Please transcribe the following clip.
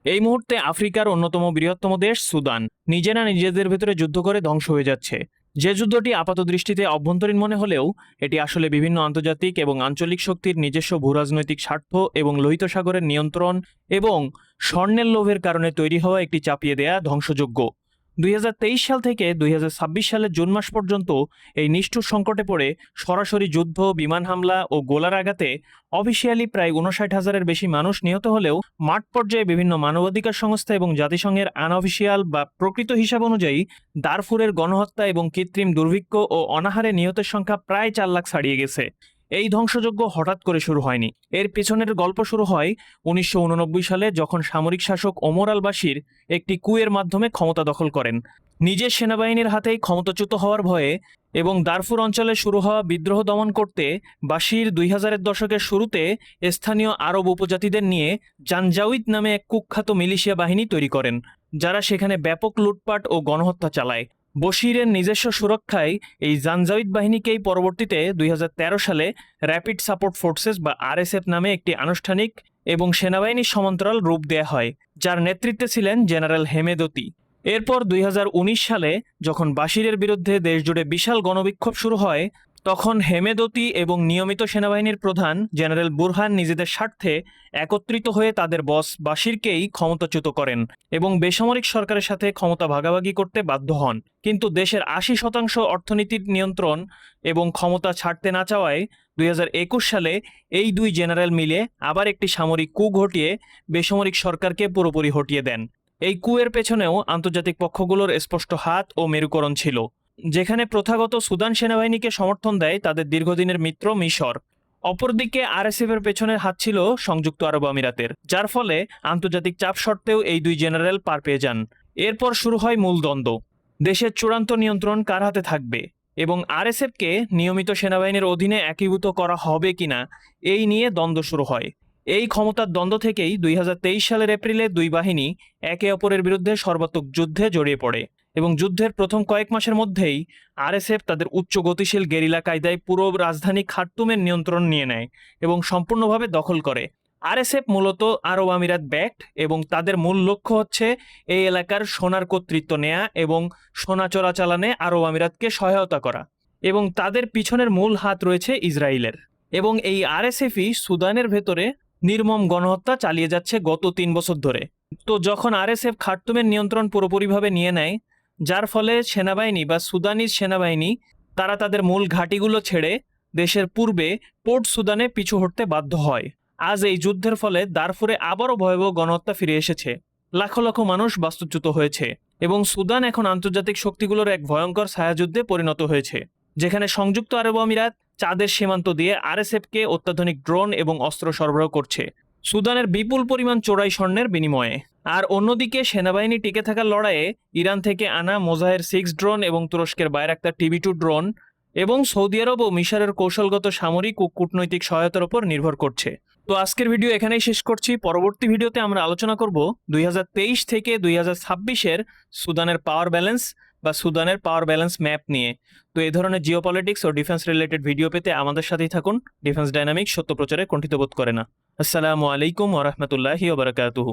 এই মুহূর্তে আফ্রিকার অন্যতম বৃহত্তম দেশ সুদান নিজেরা নিজেদের ভেতরে যুদ্ধ করে ধ্বংস হয়ে যাচ্ছে। যে যুদ্ধটি আপাতদৃষ্টিতে অভ্যন্তরীণ মনে হলেও এটি আসলে বিভিন্ন আন্তর্জাতিক এবং আঞ্চলিক শক্তির নিজস্ব ভূরাজনৈতিক স্বার্থ এবং লোহিত সাগরের নিয়ন্ত্রণ এবং স্বর্ণের লোভের কারণে তৈরি হওয়া একটি চাপিয়ে দেয়া ধ্বংসযজ্ঞ। 2023 সাল থেকে 2026 সালের জুন মাস পর্যন্ত এই নিষ্ঠুর সংকটে পড়ে সরাসরি যুদ্ধ, বিমান হামলা ও গোলার আঘাতে অফিসিয়ালি প্রায় 59,000-এর বেশি মানুষ নিহত হলেও মাঠ পর্যায়ে বিভিন্ন মানবাধিকার সংস্থা এবং জাতিসংঘের আনঅফিসিয়াল বা প্রকৃত হিসাব অনুযায়ী দারফুরের গণহত্যা এবং কৃত্রিম দুর্ভিক্ষ ও অনাহারে নিহতের সংখ্যা প্রায় 4 লাখ ছাড়িয়ে গেছে। এই ধ্বংসযজ্ঞ হঠাৎ করে শুরু হয়নি। এর পেছনের গল্প শুরু হয় 1989 সালে, যখন সামরিক শাসক ওমর আল বাশির একটি কুয়ের মাধ্যমে ক্ষমতা দখল করেন। নিজের সেনাবাহিনীর হাতেই ক্ষমতাচ্যুত হওয়ার ভয়ে এবং দারফুর অঞ্চলে শুরু হওয়া বিদ্রোহ দমন করতে বাশির 2000-এর দশকের শুরুতে স্থানীয় আরব উপজাতিদের নিয়ে জানজাউইদ নামে এক কুখ্যাত মিলিশিয়া বাহিনী তৈরি করেন, যারা সেখানে ব্যাপক লুটপাট ও গণহত্যা চালায়। বশিরের নিজস্ব সুরক্ষায় এই জানজাউইদ বাহিনীকেই পরবর্তীতে 2013 সালে র্যাপিড সাপোর্ট ফোর্সেস বা আরএসএফ নামে একটি আনুষ্ঠানিক এবং সেনাবাহিনীর সমান্তরাল রূপ দেয়া হয়, যার নেতৃত্বে ছিলেন জেনারেল হেমেদতি। এরপর 2019 সালে যখন বাশিরের বিরুদ্ধে দেশজুড়ে বিশাল গণবিক্ষোভ শুরু হয়, তখন হেমেদতি এবং নিয়মিত সেনাবাহিনীর প্রধান জেনারেল বুরহান নিজেদের স্বার্থে একত্রিত হয়ে তাদের বস বাশিরকেই ক্ষমতাচ্যুত করেন এবং বেসামরিক সরকারের সাথে ক্ষমতা ভাগাভাগি করতে বাধ্য হন। কিন্তু দেশের 80% অর্থনীতির নিয়ন্ত্রণ এবং ক্ষমতা ছাড়তে না চাওয়ায় 2021 সালে এই দুই জেনারেল মিলে আবার একটি সামরিক কূ ঘটিয়ে বেসামরিক সরকারকে পুরোপুরি হটিয়ে দেন। এই কুয়ের পেছনেও আন্তর্জাতিক পক্ষগুলোর স্পষ্ট হাত ও মেরুকরণ ছিল, যেখানে প্রথাগত সুদান সেনাবাহিনীকে সমর্থন দেয় তাদের দীর্ঘদিনের মিত্র মিশর। অপরদিকে আরএসএফ এর পেছনের হাত ছিল সংযুক্ত আরব আমিরাতের, যার ফলে আন্তর্জাতিক চাপ সত্ত্বেও এই দুই জেনারেল পার পেয়ে যান। এরপর শুরু হয় মূল দ্বন্দ্ব, দেশের চূড়ান্ত নিয়ন্ত্রণ কার হাতে থাকবে এবং আরএসএফকে নিয়মিত সেনাবাহিনীর অধীনে একীভূত করা হবে কিনা, এই নিয়ে দ্বন্দ্ব শুরু হয়। এই ক্ষমতার দ্বন্দ্ব থেকেই 2023 সালের এপ্রিলে দুই বাহিনী একে অপরের বিরুদ্ধে সর্বাত্মক যুদ্ধে জড়িয়ে পড়ে এবং যুদ্ধের প্রথম কয়েক মাসের মধ্যেই আরএসএফ তাদের উচ্চ গতিশীল গেরিলা কায়দায় পুরো রাজধানী খার্তুমের নিয়ন্ত্রণ নিয়ে নেয় এবং সম্পূর্ণভাবে দখল করে। আরএসএফ মূলত আরব আমিরাত ব্যাকড এবং তাদের মূল লক্ষ্য হচ্ছে এই এলাকার সোনার কর্তৃত্ব নেয়া এবং সোনা চোরাচালানে আরব আমিরাতকে সহায়তা করা, এবং তাদের পিছনের মূল হাত রয়েছে ইসরায়েলের। এবং এই আরএসএফই সুদানের ভেতরে নির্মম গণহত্যা চালিয়ে যাচ্ছে গত 3 বছর ধরে। তো যখন আরএসএফ খার্তুমের নিয়ন্ত্রণ পুরোপুরিভাবে নিয়ে নেয়, যার ফলে সেনাবাহিনী বা সুদানিজ সেনাবাহিনী তারা তাদের মূল ঘাঁটিগুলো ছেড়ে দেশের পূর্বে পোর্ট সুদানে পিছু হটতে বাধ্য হয়। আজ এই যুদ্ধের ফলে দারফুরে আবারও ভয়াবহ গণহত্যা ফিরে এসেছে, লাখ লাখ মানুষ বাস্তুচ্যুত হয়েছে এবং সুদান এখন আন্তর্জাতিক শক্তিগুলোর এক ভয়ঙ্কর ছায়াযুদ্ধে পরিণত হয়েছে, যেখানে সংযুক্ত আরব আমিরাত চাঁদের সীমান্ত দিয়ে আরএসএফকে অত্যাধুনিক ড্রোন এবং অস্ত্র সরবরাহ করছে সুদানের বিপুল পরিমাণ চোরাই স্বর্ণের বিনিময়ে। আর অন্যদিকে সেনাবাহিনী টিকে থাকার লড়াইয়ে ইরান থেকে আনা মোজাহের 6 ড্রোন এবং তুরস্কের বাইরাক্তার TB2 ড্রোন এবং সৌদি আরব ও মিশরের কৌশলগত সামরিক ও কূটনৈতিক সহায়তার উপর নির্ভর করছে। তো আজকের ভিডিও এখানেই শেষ করছি। পরবর্তী ভিডিওতে আমরা আলোচনা করব 2023 থেকে 2026-এর সুদানের পাওয়ার ব্যালেন্স বা সুদানের পাওয়ার ব্যালেন্স ম্যাপ নিয়ে। তো এই ধরনের জিওপলিটিক্স ও ডিফেন্স রিলেটেড ভিডিও পেতে আমাদের সাথেই থাকুন। ডিফেন্স ডাইনামিক্স সত্য প্রচারে কুণ্ঠিত বোধ করে না। আসসালামু আলাইকুম ওয়া রাহমাতুল্লাহি ওয়া বারাকাতুহু।